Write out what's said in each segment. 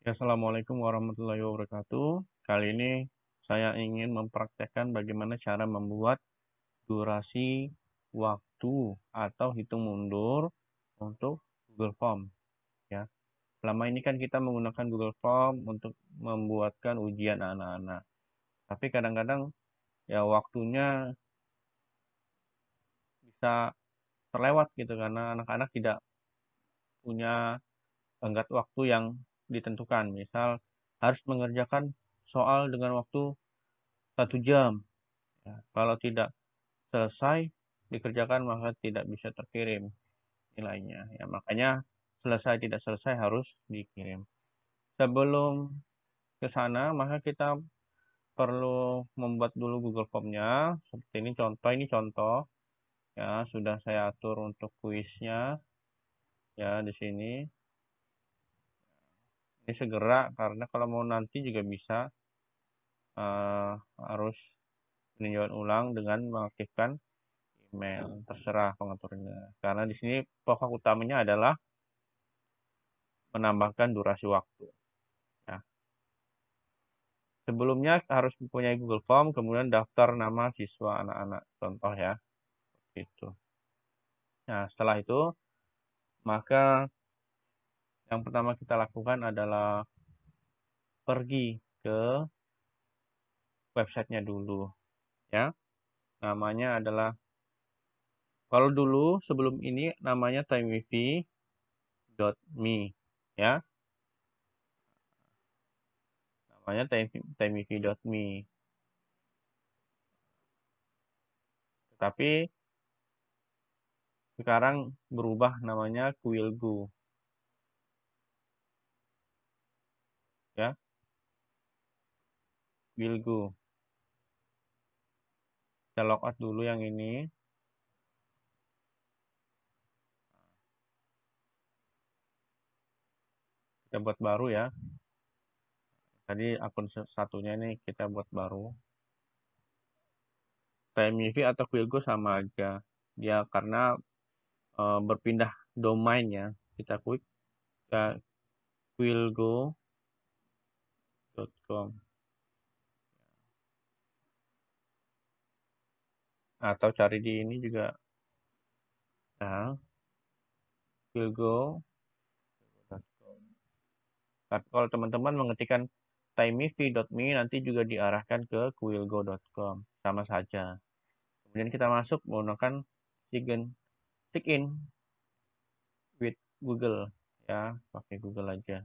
Assalamualaikum warahmatullahi wabarakatuh. Kali ini saya ingin mempraktekkan bagaimana cara membuat durasi waktu atau hitung mundur untuk Google Form. Ya, selama ini kan kita menggunakan Google Form untuk membuatkan ujian anak-anak. Tapi kadang-kadang ya waktunya bisa terlewat gitu karena anak-anak tidak punya tenggat waktu yang ditentukan. Misal harus mengerjakan soal dengan waktu 1 jam. Ya, kalau tidak selesai dikerjakan maka tidak bisa terkirim nilainya. Ya, makanya selesai tidak selesai harus dikirim. Sebelum ke sana maka kita perlu membuat dulu Google Form-nya. Seperti ini contoh ya sudah saya atur untuk kuisnya ya di sini. Ini segera karena kalau mau nanti juga bisa harus meninjau ulang dengan mengaktifkan email, terserah pengaturannya. Karena di sini pokok utamanya adalah menambahkan durasi waktu. Ya. Sebelumnya harus mempunyai Google Form, kemudian daftar nama siswa anak-anak, contoh ya. Gitu. Nah, setelah itu, maka yang pertama kita lakukan adalah pergi ke websitenya dulu. Ya, namanya adalah, kalau dulu sebelum ini namanya timewifi.me. Ya, namanya timewifi.me. Tapi sekarang berubah namanya Quillgo. Ya, Quillgo. Kita logout dulu yang ini. Kita buat baru ya. Tadi akun satunya ini kita buat baru. TimeWifi atau Quillgo sama aja. Dia karena berpindah domain ya. Kita klik ke quillgo.com atau cari di ini juga. Nah, quillgo.com. Kalau teman-teman mengetikkan timewifi.me nanti juga diarahkan ke quillgo.com. Sama saja. Kemudian kita masuk menggunakan sign with Google ya, pakai Google aja.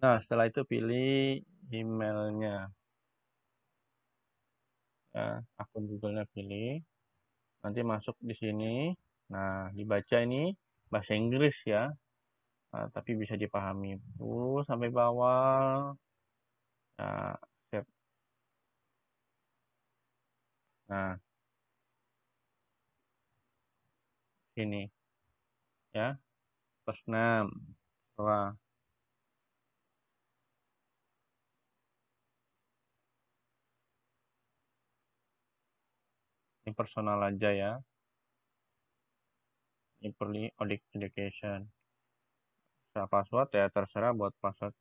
Nah, setelah itu pilih emailnya. Ya, akun Google-nya pilih. Nanti masuk di sini. Nah, dibaca ini bahasa Inggris ya. Nah, tapi bisa dipahami. Sampai bawah. Nah, save. Nah, sini ya. First name. Setelah ini personal aja ya. Ini perlu education. Setelah password ya terserah buat password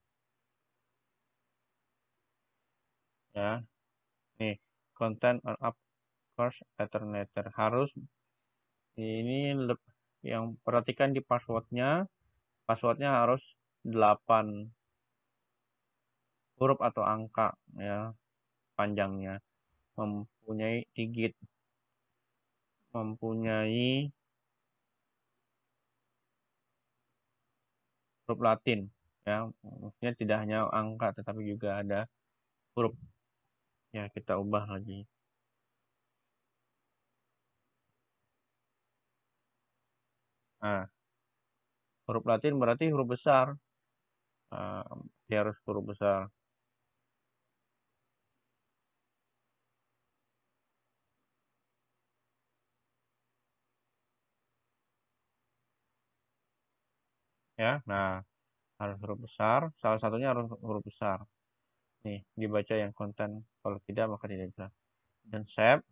ya. Nih, content on up first alternator harus ini yang perhatikan di passwordnya harus 8 huruf atau angka ya panjangnya, mempunyai digit, mempunyai huruf Latin ya, maksudnya tidak hanya angka tetapi juga ada huruf ya. Kita ubah lagi. Nah, huruf Latin berarti huruf besar. Dia harus huruf besar ya. Nah, harus huruf besar, salah satunya harus huruf besar. Nih, dibaca yang konten, kalau tidak maka tidak bisa. Dan save.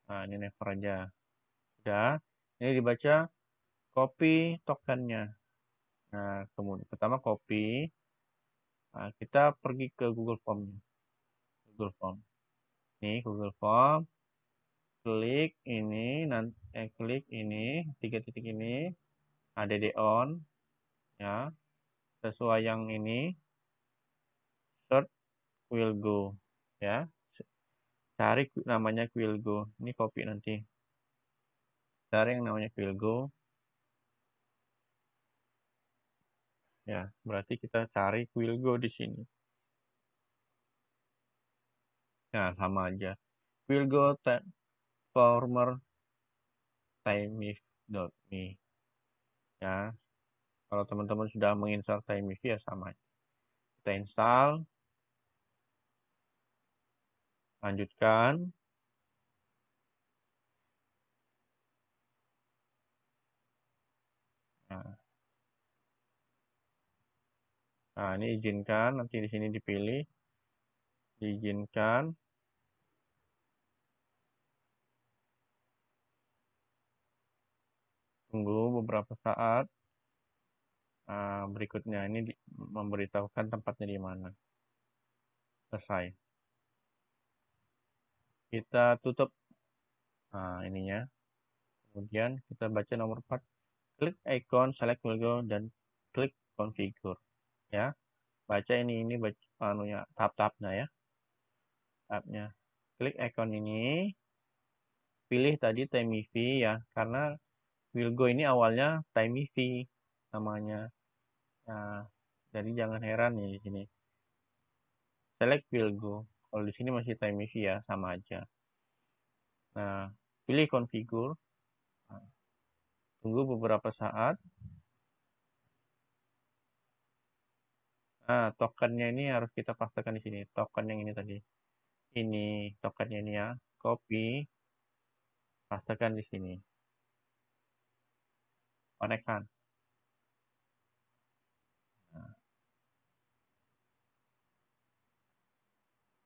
Nah, ini never aja. Sudah. Ini dibaca copy tokennya. Nah, kemudian pertama copy. Nah, kita pergi ke Google Form. Google Form. Nih Google Form. Klik ini, nanti klik ini, 3 titik ini, add on, ya. Sesuai yang ini, search will go, ya. Cari namanya will go. Ini copy nanti. Cari yang namanya will go. Ya, berarti kita cari will go di sini. Nah, sama aja. Will go former timemif.me. Ya, kalau teman-teman sudah menginstal timemif ya sama. Kita install, lanjutkan. Nah, ini izinkan, nanti di sini dipilih, diizinkan. Tunggu beberapa saat. Nah, berikutnya ini memberitahukan tempatnya di mana. Selesai. Kita tutup ininya. Kemudian kita baca nomor 4. Klik icon select logo dan klik configure. Ya, baca ini baca anunya tab-tabnya ya. Tabnya. Klik icon ini. Pilih tadi TimeMifi ya, karena Wilgo ini awalnya TimeMifi namanya. Nah, jadi jangan heran nih di sini. Select Wilgo. Kalau di sini masih TimeMifi ya, sama aja. Nah, pilih configure. Nah, tunggu beberapa saat. Nah, tokennya ini harus kita pastikan di sini. Token yang ini tadi. Ini tokennya ini ya. Copy, pastikan di sini. Konekkan. Nah,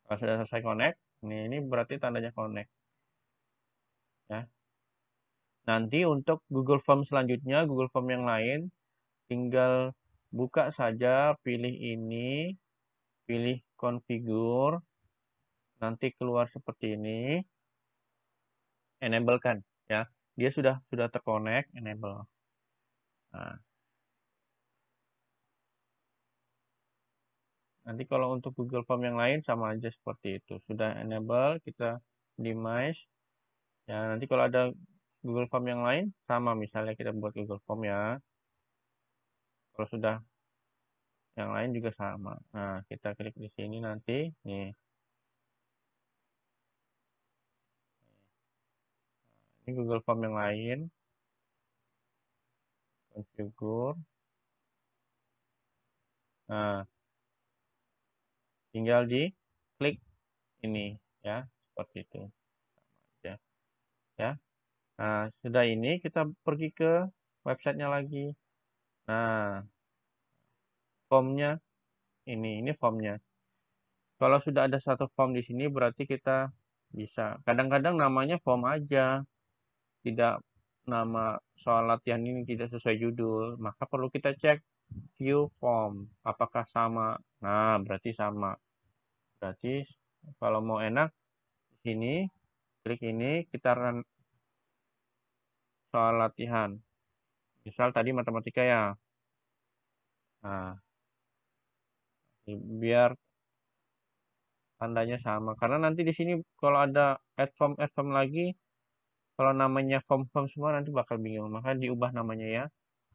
kalau sudah selesai connect, ini berarti tandanya connect. Ya. Nanti untuk Google Form selanjutnya, Google Form yang lain, tinggal buka saja, pilih ini, pilih configure, nanti keluar seperti ini, enable kan, ya. Dia sudah terkonek, enable. Nah, nanti kalau untuk Google Form yang lain sama aja seperti itu. Sudah enable, kita demise. Ya, nanti kalau ada Google Form yang lain sama, misalnya kita buat Google Form ya. Kalau sudah yang lain juga sama. Nah, kita klik di sini nanti nih. Ini Google Form yang lain. Configure. Nah, tinggal di klik ini ya, seperti itu. Ya. Ya. Nah, sudah ini kita pergi ke websitenya lagi. Nah, formnya ini formnya. Kalau sudah ada satu form di sini berarti kita bisa. Kadang-kadang namanya form aja, tidak nama soal latihan ini tidak sesuai judul. Maka perlu kita cek view form, apakah sama. Nah, berarti sama. Berarti kalau mau enak di sini klik ini kita run soal latihan. Misal tadi matematika ya. Nah, biar tandanya sama. Karena nanti di sini kalau ada add form lagi, kalau namanya form semua nanti bakal bingung. Maka diubah namanya ya.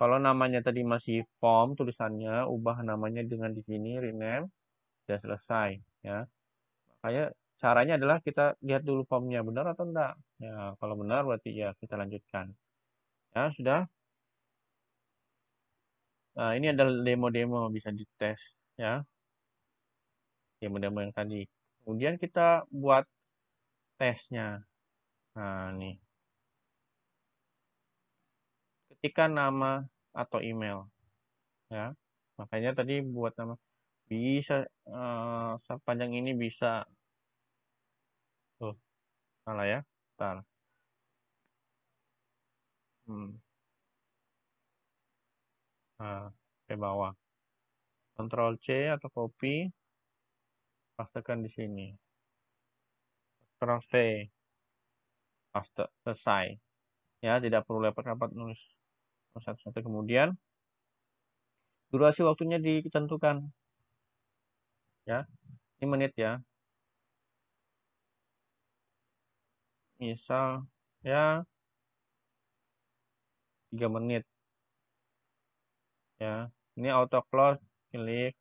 Kalau namanya tadi masih form tulisannya, ubah namanya dengan di sini rename, sudah selesai ya. Makanya caranya adalah kita lihat dulu formnya benar atau enggak. Ya, kalau benar berarti ya kita lanjutkan. Ya, sudah. Nah, ini adalah demo-demo bisa dites ya. Demo-demo yang tadi. Kemudian kita buat tesnya. Nah, nih. Ketikkan nama atau email ya. Makanya tadi buat nama bisa sepanjang ini bisa. Tuh, salah ya. Bentar. Hmm. Nah. ke bawah. Ctrl C atau copy, pastekan di sini. Ctrl V, paste, selesai. Ya, tidak perlu rapat-rapat nulis satu-satu. Kemudian durasi waktunya ditentukan. Ya, ini menit ya. Misal ya 3 menit. Ya, ini auto close, klik,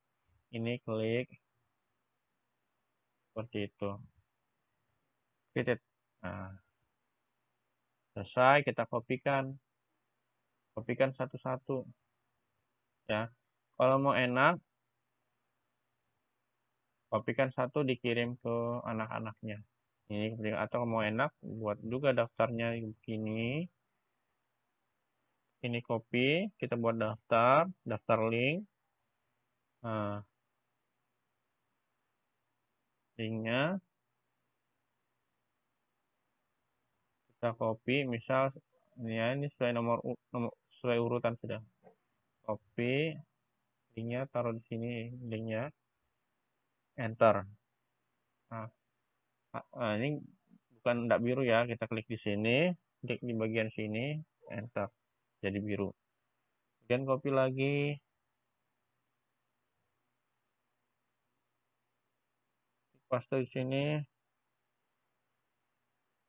ini klik, seperti itu. Titik. Nah, selesai, kita kopikan satu-satu. Ya, kalau mau enak, kopikan satu, dikirim ke anak-anaknya. Ini atau mau enak, buat juga daftarnya begini. Ini copy, kita buat daftar link. Nah, linknya kita copy, misal ini sesuai nomor sesuai urutan sudah. Copy linknya, taruh di sini linknya, enter. Nah, ini bukan enggak biru ya, kita klik di sini, klik di bagian sini, enter, jadi biru. Kemudian copy lagi, paste di sini,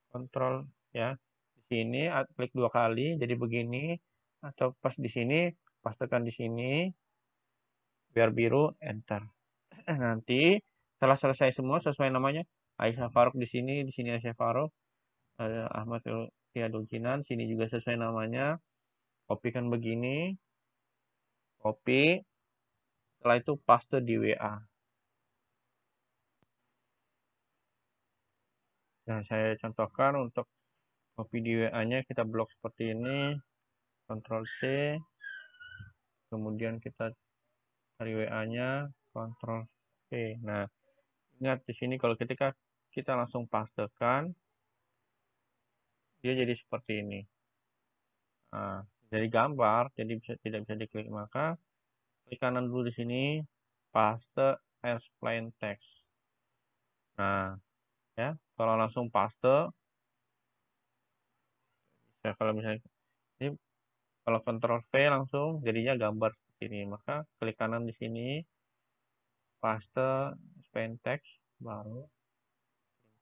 kontrol ya, di sini klik 2 kali, jadi begini, atau pas di sini, pastekan di sini, biar biru, enter. Nanti setelah selesai semua sesuai namanya, Aisyah Farouk di sini Aisyah Farouk, Ahmad Riyadul Jinan, sini juga sesuai namanya. Kopikan begini, copy, setelah itu paste di WA. Nah, saya contohkan untuk copy di WA-nya, kita blok seperti ini, Ctrl C, kemudian kita cari WA-nya, Ctrl C. Nah, ingat di sini kalau ketika kita langsung pastekan, dia jadi seperti ini. Nah, jadi gambar, jadi tidak bisa diklik, maka klik kanan dulu di sini, paste as plain text. Nah, ya, kalau langsung paste, ya kalau misalnya ini, kalau Ctrl V langsung jadinya gambar seperti ini, maka klik kanan di sini, paste plain text, baru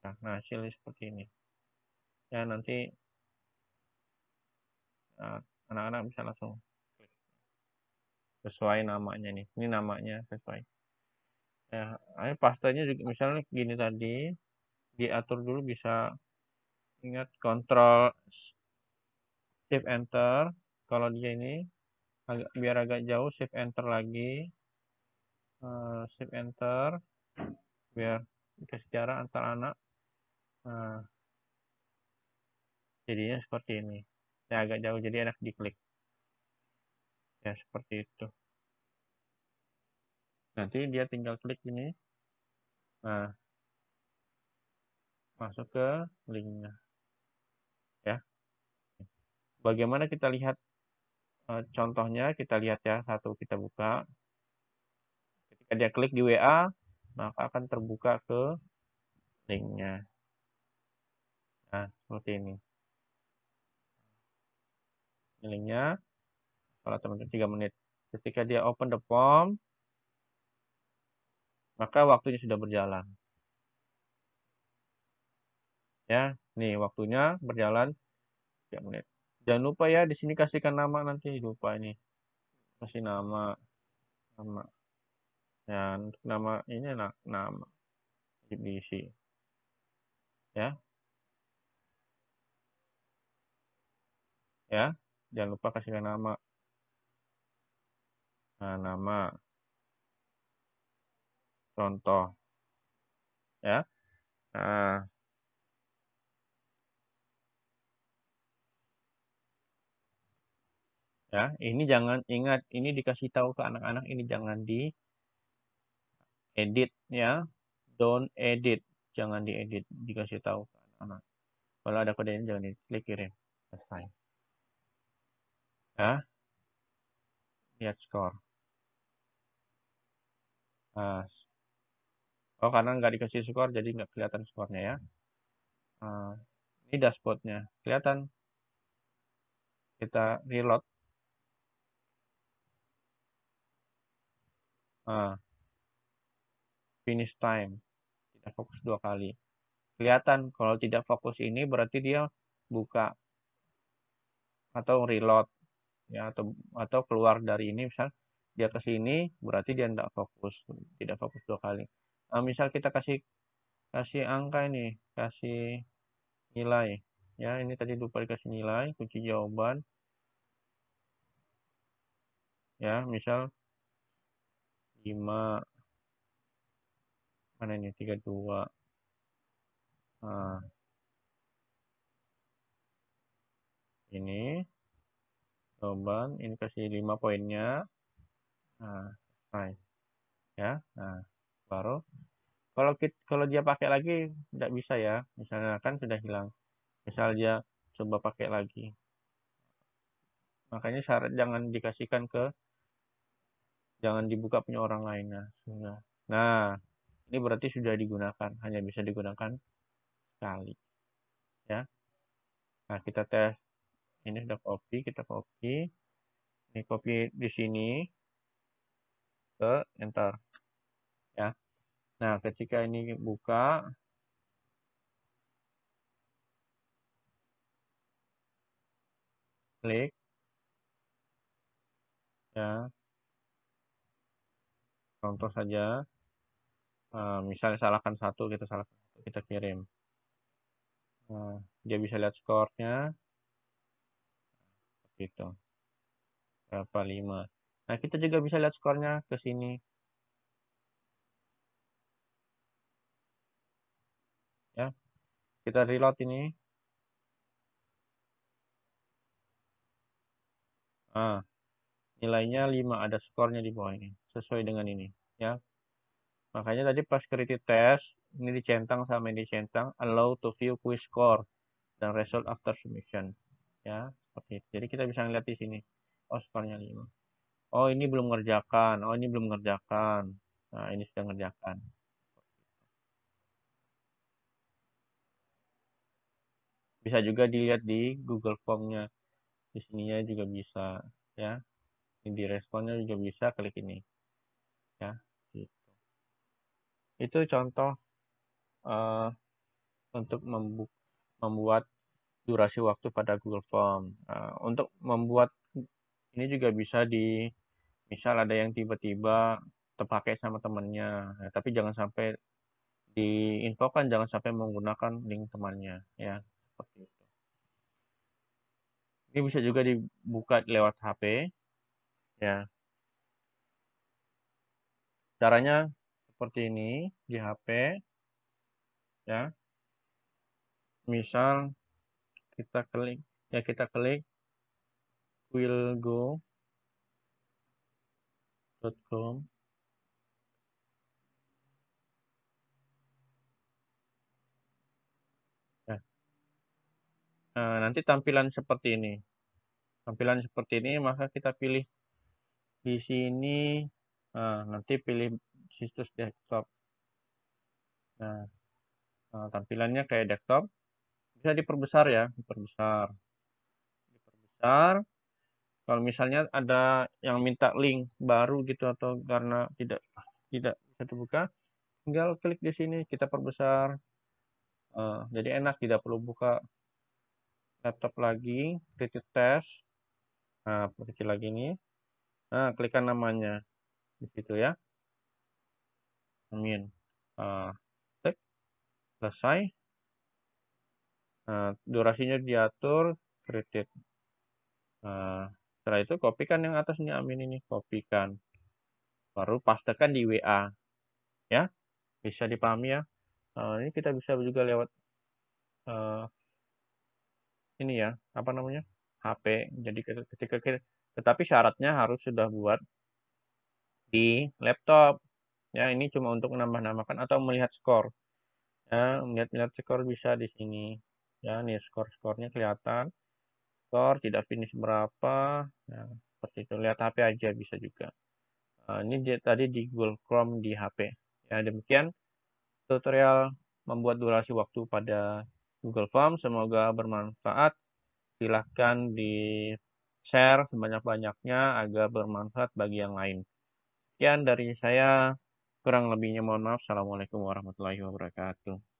nah hasilnya seperti ini. Ya, nanti anak-anak bisa langsung klik sesuai namanya nih. Ini namanya sesuai. Ya, ini pastanya juga misalnya gini tadi, diatur dulu, bisa ingat Ctrl Shift Enter. Kalau dia ini biar agak jauh, Shift Enter lagi, Shift Enter biar dikasih jarak antar anak. Nah, jadinya seperti ini. Ya, agak jauh jadi enak diklik. Ya, seperti itu. Nanti dia tinggal klik ini. Nah, masuk ke linknya. Ya. Bagaimana kita lihat contohnya? Kita lihat ya, satu kita buka. Ketika dia klik di WA, maka akan terbuka ke linknya. Nah, seperti ini. Linknya, kalau teman-teman 3 menit. Ketika dia open the form, maka waktunya sudah berjalan. Ya, nih waktunya berjalan 3 menit. Jangan lupa ya, di sini kasihkan nama, nanti lupa ini. Kasih nama. Ya, untuk nama ini nama diisi. Ya, ya. Jangan lupa kasihkan nama. Nah, nama contoh. Ya. Nah, ya, ini jangan, ingat, ini dikasih tahu ke anak-anak, ini jangan diedit ya. Don't edit. Jangan diedit, dikasih tahu ke anak-anak. Kalau ada kode ini jangan diklik, kirim. Selesai. Ya, lihat skor. Nah, oh karena nggak dikasih skor jadi nggak kelihatan skornya ya. Nah, ini dashboardnya kelihatan. Kita reload. Nah, finish time. Tidak fokus 2 kali. Kelihatan kalau tidak fokus ini berarti dia buka atau reload ya, atau keluar dari ini, misal dia ke sini berarti dia tidak fokus 2 kali. Nah, misal kita kasih kasih angka ini, kasih nilai ya, ini tadi lupa dikasih nilai kunci jawaban ya, misal 5, mana ini 32. Nah, ini jawaban, ini kasih 5 poinnya. Nah, selesai ya. Nah, baru kalau dia pakai lagi tidak bisa ya, misalnya kan sudah hilang, misal dia coba pakai lagi, makanya syarat jangan dibuka punya orang lain. Nah, ini berarti sudah digunakan, hanya bisa digunakan sekali ya. Nah, kita tes, ini sudah copy, kita copy, ini copy di sini ke enter ya. Nah, ketika ini buka, klik ya, contoh saja. Misalnya salahkan satu, kita kirim. Nah, dia bisa lihat skornya gitu, berapa 5. Nah, kita juga bisa lihat skornya ke sini ya. Kita reload ini. Nah, nilainya 5, ada skornya di bawah ini, sesuai dengan ini ya. Makanya tadi pas creative test ini dicentang sama ini dicentang, allow to view quiz score dan result after submission ya, seperti itu. Jadi kita bisa lihat di sini, oh skornya 5, oh ini belum ngerjakan, oh ini belum ngerjakan, nah ini sudah ngerjakan. Bisa juga dilihat di Google Form-nya, di sininya juga bisa ya, di responnya juga bisa, klik ini ya gitu. Itu contoh uh, untuk membuat durasi waktu pada Google Form. Untuk membuat ini juga bisa misal ada yang tiba-tiba terpakai sama temannya, ya, tapi jangan sampai diinfokan, jangan sampai menggunakan link temannya ya, seperti itu. Ini bisa juga dibuka lewat HP ya. Caranya seperti ini di HP ya. Misal kita klik willgo.com ya. Nah, nanti tampilan seperti ini. Tampilan seperti ini, maka kita pilih di sini. Nah, nanti pilih situs desktop. Nah, tampilannya kayak desktop. Bisa diperbesar ya, diperbesar. Kalau misalnya ada yang minta link baru gitu, atau karena tidak tidak bisa terbuka, tinggal klik di sini, kita perbesar. Jadi enak, tidak perlu buka laptop lagi, creative test. Nah, perkecil lagi nih. Nah, klikkan namanya di situ ya. Amin. Klik, selesai. Nah, durasinya diatur, creative. Setelah itu kopikan yang atas ini, Amin ini, kopikan. Baru pastekan di WA. Ya, bisa dipahami ya. Ini kita bisa juga lewat uh, ini ya, apa namanya, HP. Jadi tetapi syaratnya harus sudah buat di laptop. Ya, ini cuma untuk menambah-nambahkan atau melihat skor. Ya, melihat skor bisa di sini. Ya, nih skornya kelihatan. Skor tidak finish berapa. Nah, seperti itu. Lihat HP aja bisa juga. Ini tadi di Google Chrome di HP. Ya, demikian tutorial membuat durasi waktu pada Google Form. Semoga bermanfaat. Silahkan di-share sebanyak-banyaknya agar bermanfaat bagi yang lain. Sekian dari saya. Kurang lebihnya mohon maaf. Assalamualaikum warahmatullahi wabarakatuh.